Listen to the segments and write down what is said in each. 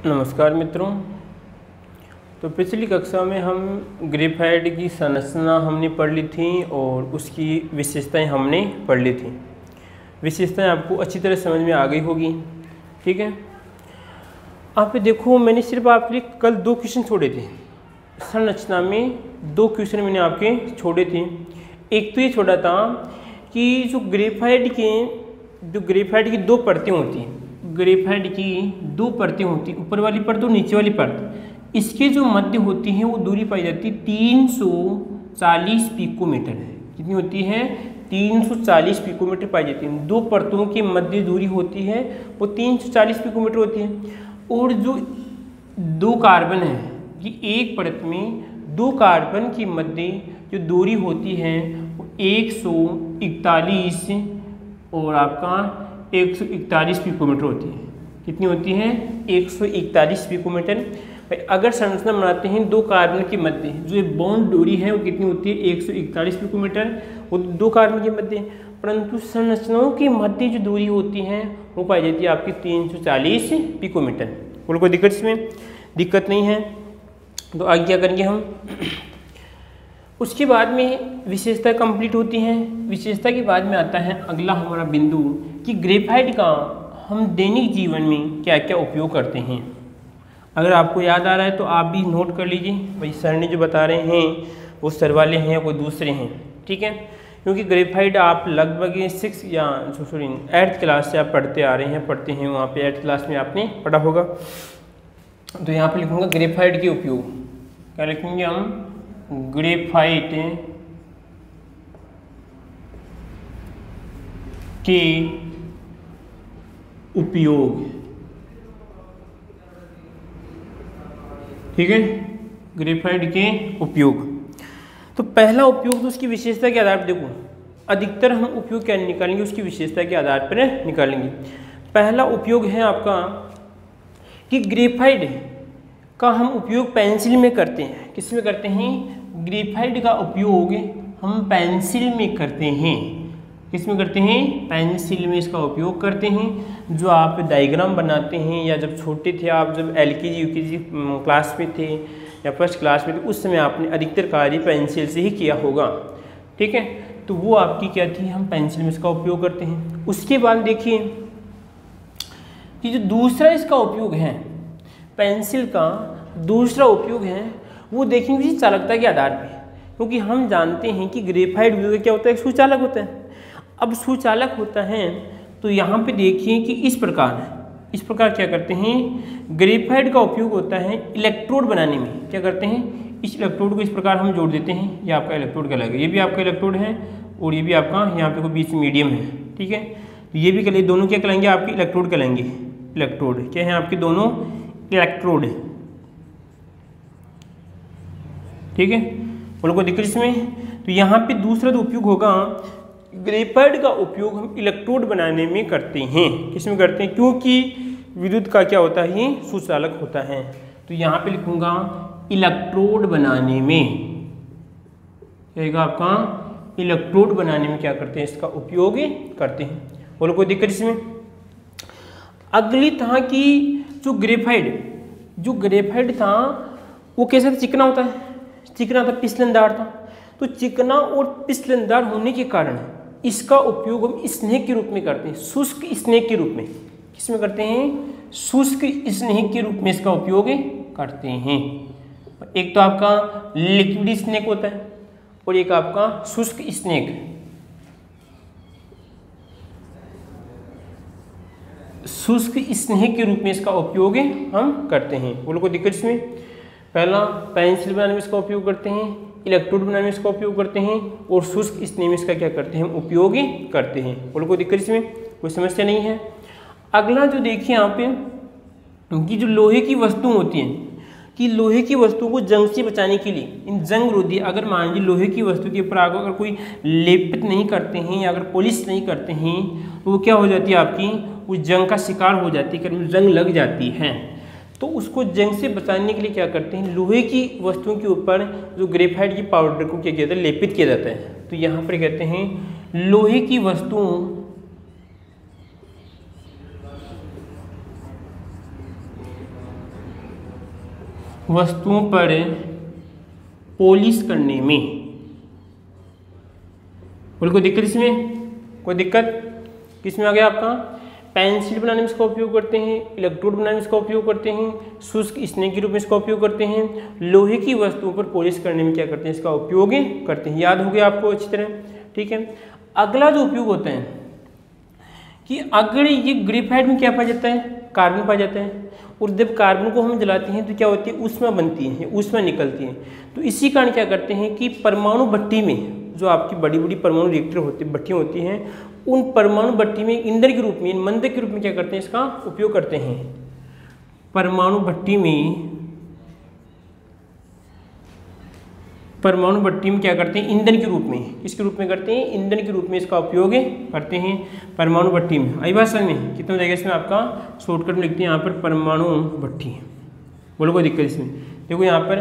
नमस्कार मित्रों। तो पिछली कक्षा में हम ग्रेफाइट की संरचना हमने पढ़ ली थी और उसकी विशेषताएं हमने पढ़ ली थी। विशेषताएं आपको अच्छी तरह समझ में आ गई होगी, ठीक है। आप देखो, मैंने सिर्फ आपके लिए कल 2 क्वेश्चन छोड़े थे। संरचना में 2 क्वेश्चन मैंने आपके छोड़े थे। एक तो ये छोड़ा था कि जो ग्रेफाइट की 2 परतें होती हैं, ग्रेफाइट की 2 परतें होती हैं, ऊपर वाली परत और नीचे वाली परत। इसके जो मध्य होती है वो दूरी पाई जाती है 340 पिकोमीटर है। कितनी होती है? 340 पिकोमीटर पाई जाती है। 2 परतों की मध्य दूरी होती है वो 340 पिकोमीटर होती है। और जो 2 कार्बन है कि एक परत में 2 कार्बन की मध्य जो दूरी होती है वो 141 और आपका 141 पिकोमीटर होती है। कितनी होती है? 141 पिकोमीटर। अगर संरचना बनाते हैं 2 कार्बन के मध्य जो बॉन्ड दूरी है वो कितनी होती है? 141 पिकोमीटर, वो 2 कार्बन के मध्य। परंतु संरचनाओं के मध्य जो दूरी होती है वो पाई जाती है आपकी 340 पिकोमीटर। बोलो कोई दिक्कत इसमें? दिक्कत नहीं है। तो आगे क्या करेंगे हम? उसके बाद में विशेषता कंप्लीट होती हैं। विशेषता के बाद में आता है अगला हमारा बिंदु कि ग्रेफाइट का हम दैनिक जीवन में क्या क्या उपयोग करते हैं। अगर आपको याद आ रहा है तो आप भी नोट कर लीजिए। भाई सर ने जो बता रहे हैं वो सर वाले हैं या कोई दूसरे हैं, ठीक है। क्योंकि ग्रेफाइट आप लगभग 8th क्लास से आप पढ़ते हैं वहाँ पे 8th क्लास में आपने पढ़ा होगा। तो यहाँ पे लिखूँगा ग्रेफाइट के उपयोग। क्या लिखेंगे हम? ग्रेफाइट के उपयोग, ठीक है। ग्रेफाइट के उपयोग। तो पहला उपयोग तो उसकी विशेषता के आधार पर देखो, अधिकतर हम उपयोग क्या निकालेंगे? उसकी विशेषता के आधार पर निकालेंगे। पहला उपयोग है आपका कि ग्रेफाइट का हम उपयोग पेंसिल में करते हैं। किस में करते हैं? ग्रेफाइट का उपयोग हम पेंसिल में करते हैं। किस में करते हैं? पेंसिल में इसका उपयोग करते हैं। जो आप डायग्राम बनाते हैं या जब छोटे थे आप, जब LKG UKG क्लास में थे या फर्स्ट क्लास में थे, उस समय आपने अधिकतर कार्य पेंसिल से ही किया होगा, ठीक है। तो वो आपकी क्या थी? हम पेंसिल में इसका उपयोग करते हैं। उसके बाद देखिए कि जो दूसरा इसका उपयोग है, पेंसिल का दूसरा उपयोग है वो देखेंगे चालकता के आधार पे। क्योंकि हम जानते हैं कि ग्रेफाइट क्या होता है? सुचालक होता है। अब सुचालक होता है तो यहाँ पे देखिए कि इस प्रकार क्या करते हैं? ग्रेफाइट का उपयोग होता है इलेक्ट्रोड बनाने में। क्या करते हैं? इस इलेक्ट्रोड को इस प्रकार हम जोड़ देते हैं। ये आपका इलेक्ट्रोड कहलाएगा। ये भी आपका इलेक्ट्रोड है और ये भी आपका यहाँ पे कोई बीच मीडियम है, ठीक है। तो ये भी कहलाएंगे, दोनों क्या कहलाएंगे? आपके इलेक्ट्रोड कहलाएंगे। इलेक्ट्रोड क्या है? आपके दोनों इलेक्ट्रोड, ठीक है। बोलो कोई दिक्कत इसमें? तो यहाँ पे दूसरा जो उपयोग होगा, ग्रेफाइट का उपयोग हम इलेक्ट्रोड बनाने में करते हैं। किस में करते हैं? क्योंकि विद्युत का क्या होता है? ये सुचालक होता है। तो यहाँ पे लिखूंगा इलेक्ट्रोड बनाने में, रहेगा आपका इलेक्ट्रोड बनाने में क्या करते हैं? इसका उपयोग करते हैं। बोलो कोई दिक्कत इसमें? अगली था कि जो ग्रेफाइट था वो कैसा था? चिकना होता है। चिकना था, फिसलनदार था। तो चिकना और फिसलनदार होने के कारण इसका उपयोग हम स्नेह के रूप में करते हैं, शुष्क स्नेह के रूप में। किसमें करते हैं? शुष्क स्नेह के रूप में इसका उपयोग करते हैं। एक तो आपका लिक्विड स्नेक होता है और एक आपका शुष्क स्नेक। शुष्क स्नेह के रूप में इसका उपयोग हम करते हैं। बोलो कोई दिक्कत इसमें? पहला पेंसिल बनाने में इसका उपयोग करते हैं, इलेक्ट्रोड बनाने में इसका उपयोग करते हैं और शुष्क स्नेह में इसका क्या करते हैं? हम उपयोग करते हैं। बोलो कोई दिक्कत इसमें? कोई समस्या नहीं है। अगला जो देखिए यहाँ पे कि जो लोहे की वस्तु होती हैं, कि लोहे की वस्तुओं को जंग से बचाने के लिए इन जंग रोधी, अगर मान लीजिए लोहे की वस्तु के ऊपर अगर कोई लेपित नहीं करते हैं या अगर पॉलिश नहीं करते हैं तो वो क्या हो जाती है? आपकी वो जंग का शिकार हो जाती है, जंग लग जाती है। तो उसको जंग से बचाने के लिए क्या करते हैं? लोहे की वस्तुओं के ऊपर जो ग्रेफाइट की पाउडर को क्या किया जाता है? लेपित किया जाता है। तो यहाँ पर कहते हैं लोहे की वस्तुओं वस्तुओं पर पॉलिश करने में। बोल कोई दिक्कत इसमें? कोई दिक्कत? किसमें आ गया आपका? पेंसिल बनाने में इसका उपयोग करते हैं, इलेक्ट्रोड बनाने में इसका उपयोग करते हैं, शुष्क स्नेह के रूप में इसका उपयोग करते हैं, लोहे की वस्तुओं पर पॉलिश करने में क्या करते हैं? इसका उपयोग करते हैं। याद हो गया आपको अच्छी तरह? ठीक है। अगला जो उपयोग होता है कि अगर ये ग्रेफाइट में क्या पाया जाता है? कार्बन पाया जाता है, और जब कार्बन को हम जलाते हैं तो क्या होती है? ऊष्मा बनती है, ऊष्मा निकलती है। तो इसी कारण क्या करते हैं कि परमाणु भट्टी में, जो आपकी बड़ी बड़ी परमाणु रिएक्टर होते भट्टियाँ होती हैं, उन परमाणु भट्टी में ईंधन के रूप में, मंदक के रूप में क्या करते हैं? इसका उपयोग करते हैं। परमाणु भट्टी में क्या करते हैं? ईंधन के रूप में। किसके रूप में करते हैं? ईंधन के रूप में इसका उपयोग करते हैं परमाणु भट्टी में। आई बात समझ में? कितना जाएगा इसमें आपका? शॉर्टकट में लिखते हैं यहाँ पर परमाणु भट्टी। बोलो कोई दिक्कत इसमें? देखो यहाँ पर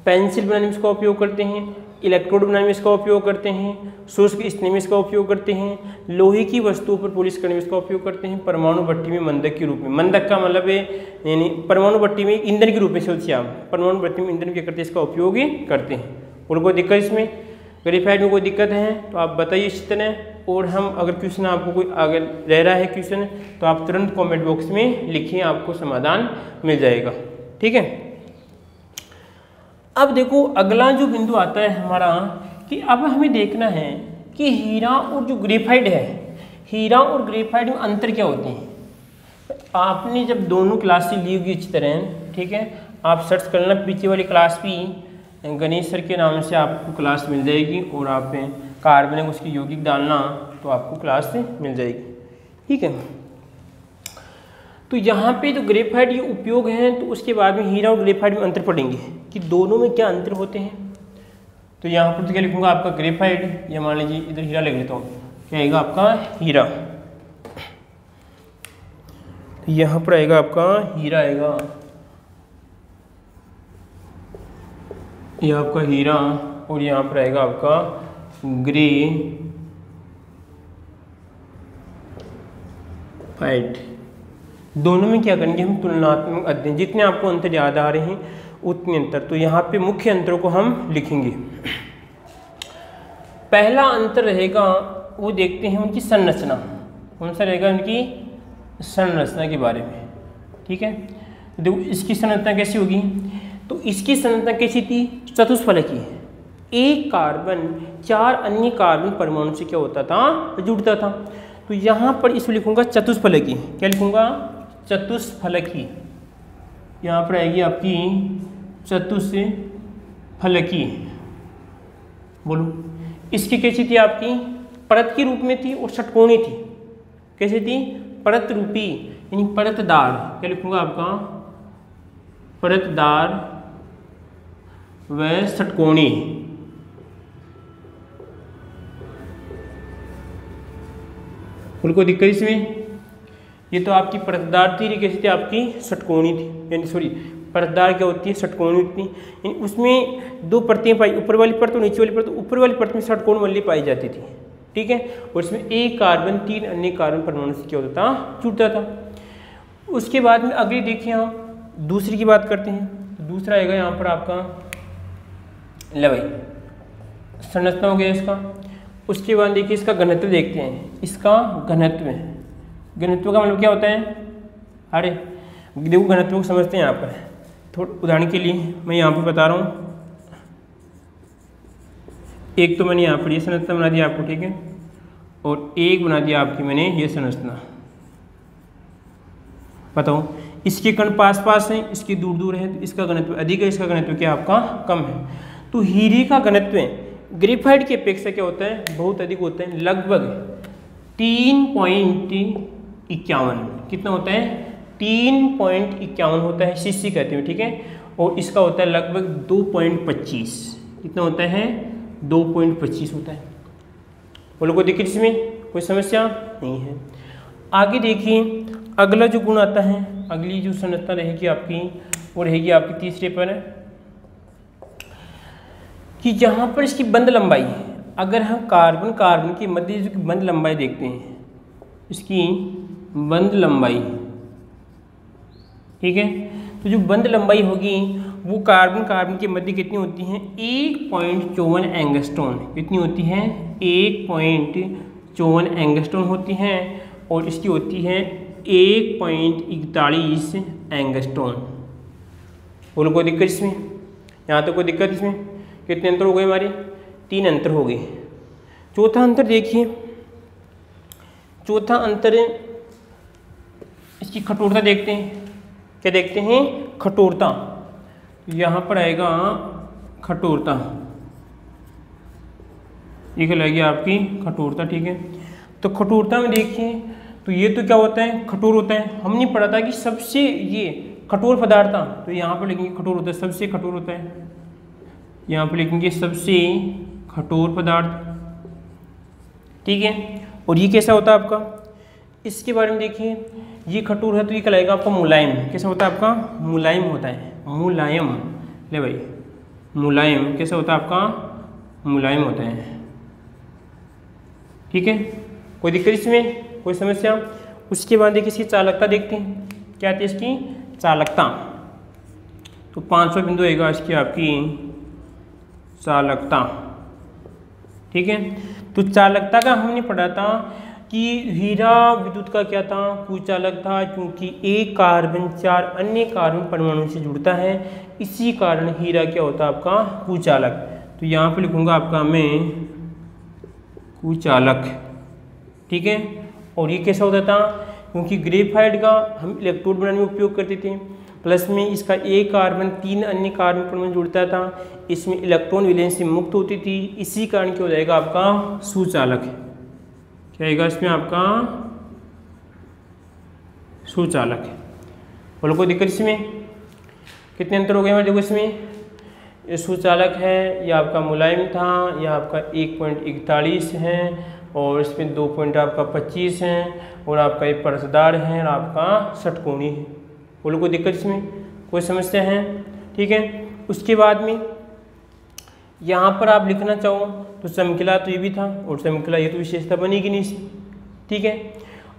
पेंसिल बनाने में इसका उपयोग करते हैं, इलेक्ट्रोड बनाने में इसका उपयोग करते हैं, शुष्क स्नेह में इसका उपयोग करते हैं, लोहे की वस्तुओं पर पॉलिश करने में इसका उपयोग करते हैं, परमाणु भट्टी में मंदक के रूप में। मंदक का मतलब है यानी परमाणु भट्टी में ईंधन के रूप में। सोचिए आप, परमाणु भट्टी में ईंधन क्या करते हैं? इसका उपयोग करते हैं। और कोई दिक्कत इसमें? ग्रेफाइट में कोई दिक्कत है तो आप बताइए इसी तरह। और हम अगर क्वेश्चन आपको कोई आगे रह रहा है क्वेश्चन, तो आप तुरंत कॉमेंट बॉक्स में लिखिए, आपको समाधान मिल जाएगा। ठीक है। अब देखो अगला जो बिंदु आता है हमारा कि अब हमें देखना है कि हीरा और जो ग्रेफाइट है, हीरा और ग्रेफाइट में अंतर क्या होते हैं। आपने जब दोनों क्लास ली होगी अच्छी तरह, ठीक है, आप सर्च कर लेना पीछे वाली क्लास भी, गणेश सर के नाम से आपको क्लास मिल जाएगी, और आप कार्बन उसकी यौगिक डालना तो आपको क्लास मिल जाएगी। ठीक है। तो यहाँ पे जो ग्रेफाइट ये उपयोग है, तो उसके बाद में हीरा और ग्रेफाइट में अंतर पढ़ेंगे कि दोनों में क्या अंतर होते हैं। तो यहाँ पर तो क्या लिखूंगा आपका? ग्रेफाइट। ये मान लीजिए इधर हीरा लिख लेता हूँ, क्या आएगा आपका? हीरा। तो यहाँ पर आएगा आपका हीरा आएगा, ये आपका हीरा, और यहाँ पर आएगा आपका ग्रेफाइट। दोनों में क्या करेंगे हम? तुलनात्मक अध्ययन। जितने आपको अंतर याद आ रहे हैं उतने अंतर, तो यहाँ पे मुख्य अंतरों को हम लिखेंगे। पहला अंतर रहेगा, वो देखते हैं उनकी संरचना। कौन सा रहेगा? उनकी संरचना के बारे में। ठीक है। देखो इसकी संरचना कैसी होगी? तो इसकी संरचना कैसी थी? चतुष्फलकी। एक कार्बन 4 अन्य कार्बन परमाणु से क्या होता था? जुड़ता था। तो यहाँ पर इसमें लिखूंगा चतुष्फलकी। क्या लिखूंगा? चतुष्फलकी। यहाँ पर आएगी आपकी चतुष्फलकी। बोलो इसकी कैसी थी? आपकी परत के रूप में थी और षटकोणी थी। कैसी थी? परत रूपी, यानी परतदार। क्या लिखूंगा आपका? परतदार व षटकोणी। बोलो कोई दिक्कत इसमें? ये तो आपकी परतदार थी, कैसी थी? आपकी षटकोणी थी, यानी सॉरी परतदार क्या होती है? षटकोणी थी। यानी उसमें 2 परतें पाई, ऊपर वाली परत और नीचे वाली परत। ऊपर वाली परत में षटकोण वल्ली पाई जाती थी। ठीक है। और इसमें एक कार्बन 3 अन्य कार्बन परमाणु से क्या होता था? जुड़ता था। उसके बाद में अगली देखिए, यहाँ दूसरी की बात करते हैं। तो दूसरा आएगा यहाँ पर आपका लवई, संरचना हो गया इसका। उसके बाद देखिए इसका घनत्व देखते हैं। इसका घनत्व, घनत्व का मतलब क्या होता है? अरे देखो घनत्व को समझते हैं यहाँ पर। थोड़ा उदाहरण के लिए मैं यहाँ पर बता रहा हूँ। एक तो मैंने यहाँ पर ये संरचना बना दिया आपको, ठीक है, और एक बना दिया आपकी मैंने ये संरचना। बताओ इसके कण पास पास हैं, इसके दूर दूर है, तो इसका घनत्व अधिक है, इसका घनत्व क्या आपका कम है। तो हीरे का घनत्व ग्रेफाइट की अपेक्षा क्या होता है? बहुत अधिक होता है, लगभग 3.51। कितना होता है? 3.51 होता है, सीसी कहते हैं, ठीक है। और इसका होता है लगभग 2.25। कितना होता है? 2.25 होता है। बोलो कोई दिक्कत इसमें? कोई समस्या नहीं है। आगे देखिए अगला जो गुण आता है, अगली जो संरचना रहेगी आपकी वो रहेगी आपकी तीसरे पर, कि जहाँ पर इसकी बंध लंबाई, अगर हम कार्बन कार्बन के मध्य जो बंध लंबाई देखते हैं, इसकी बंध लंबाई, ठीक है, तो जो बंद लंबाई होगी वो कार्बन कार्बन के मध्य कितनी होती है 1.54 एंगस्ट्रॉन। कितनी होती है 1.54 एंगस्ट्रॉन होती है और इसकी होती है 1.41 एंगस्ट्रॉन। बोलो कोई दिक्कत इसमें? यहाँ तो कोई दिक्कत इसमें? कितने अंतर हो गए हमारे? 3 अंतर हो गए। चौथा अंतर देखिए, चौथा अंतर इसकी कठोरता देखते हैं। क्या देखते हैं? कठोरता। यहाँ पर आएगा कठोरता, ये कहलाएगी आपकी कठोरता। ठीक है, तो कठोरता में देखिए तो ये तो क्या होता है? कठोर होता है। हमने पढ़ा था कि सबसे ये कठोर पदार्थ था, तो यहाँ पर लिखेंगे कठोर होता है, सबसे कठोर होता है। यहाँ पर लिखेंगे सबसे कठोर पदार्थ। ठीक है, और ये कैसा होता है आपका? इसके बारे में देखिए, ये कठोर है तो ये कहलाएगा आपका मुलायम। कैसा होता है आपका? मुलायम होता है, मुलायम। ले भाई, मुलायम कैसा होता है आपका? मुलायम होता है। ठीक है, कोई दिक्कत इसमें? कोई समस्या? उसके बाद देखिए इसकी चालकता देखते हैं। क्या आती है इसकी? चालकता। तो 5वां बिंदु आएगा इसकी आपकी चालकता। ठीक है, तो चालकता का हमने पढ़ा था कि हीरा विद्युत का क्या था? कुचालक था, क्योंकि एक कार्बन 4 अन्य कार्बन परमाणु से जुड़ता है, इसी कारण हीरा क्या होता है आपका? कुचालक। तो यहाँ पे लिखूंगा आपका मैं कुचालक। ठीक है, और ये कैसा होता था? क्योंकि ग्रेफाइट का हम इलेक्ट्रोड बनाने में उपयोग करते थे, प्लस में इसका एक कार्बन 3 अन्य कार्बन परमाणु जुड़ता था, इसमें इलेक्ट्रॉन वैलेंस से मुक्त होती थी, इसी कारण क्या हो जाएगा आपका? सुचालक। क्या आएगा इसमें आपका? सुचालक। बोलो कोई दिक्कत इसमें? कितने अंतर हो गए हमारे? देखो इसमें ये सुचालक है, यह आपका मुलायम था, यह आपका 1.41 है, और इसमें 2 पॉइंट आपका 25 है, और आपका एक परतदार है, और आपका षटकोणी है। बोलो कोई दिक्कत इसमें? कोई समस्या है? ठीक है, उसके बाद में यहाँ पर आप लिखना चाहो तो चमकीला तो ये भी था, और चमकीला ये तो विशेषता बनेगी नहीं इसमें। ठीक है,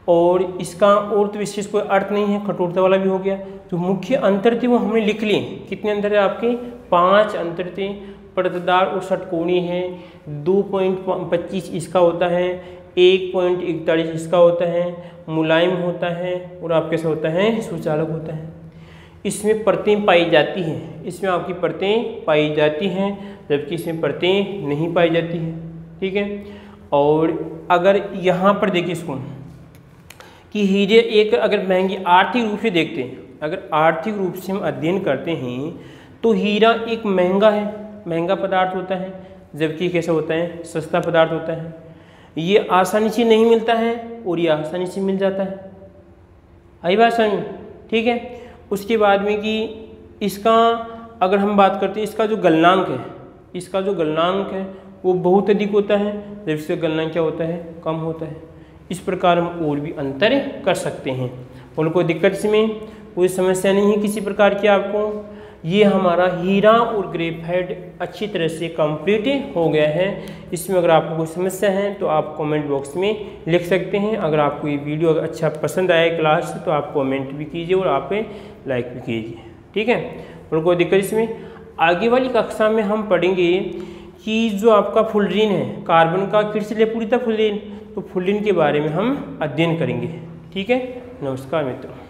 और इसका और तो विशेष कोई अर्थ नहीं है, कठोरता वाला भी हो गया। तो मुख्य अंतर थे वो हमने लिख लिए। कितने अंतर है आपके? 5 अंतर थे। परतदार और षटकोणी है, 2.25 इसका होता है, 1.41 इसका होता है, मुलायम होता है, और आप कैसा होता है? सुचालक होता है। इसमें परतें पाई जाती हैं, इसमें आपकी परतें पाई जाती हैं, जबकि इसमें परतें नहीं पाई जाती हैं। ठीक है, और अगर यहाँ पर देखिए इसको कि हीरे एक अगर महंगी आर्थिक रूप से देखते हैं, अगर आर्थिक रूप से हम अध्ययन करते हैं तो हीरा एक महंगा है, महंगा पदार्थ होता है, जबकि कैसा होता है? सस्ता पदार्थ होता है। ये आसानी से नहीं मिलता है और ये आसानी से मिल जाता है। आई बात समझ में? ठीक है, उसके बाद में कि इसका अगर हम बात करते हैं, इसका जो गलनांक है, इसका जो गलनांक है वो बहुत अधिक होता है, जब इसका गलनांक क्या होता है? कम होता है। इस प्रकार हम और भी अंतर कर सकते हैं। और कोई दिक्कत इसमें? कोई समस्या नहीं है किसी प्रकार की आपको? ये हमारा हीरा और ग्रेफाइट अच्छी तरह से कंप्लीट हो गया है। इसमें अगर आपको कोई समस्या है तो आप कमेंट बॉक्स में लिख सकते हैं। अगर आपको ये वीडियो अगर अच्छा पसंद आया क्लास तो आप कमेंट भी कीजिए और आप लाइक भी कीजिए। ठीक है, और कोई दिक्कत इसमें? आगे वाली कक्षा में हम पढ़ेंगे कि जो आपका फुलरीन है, कार्बन का फिर से ले पूरी तरह फुलरीन, तो फुलरीन के बारे में हम अध्ययन करेंगे। ठीक है, नमस्कार मित्रों।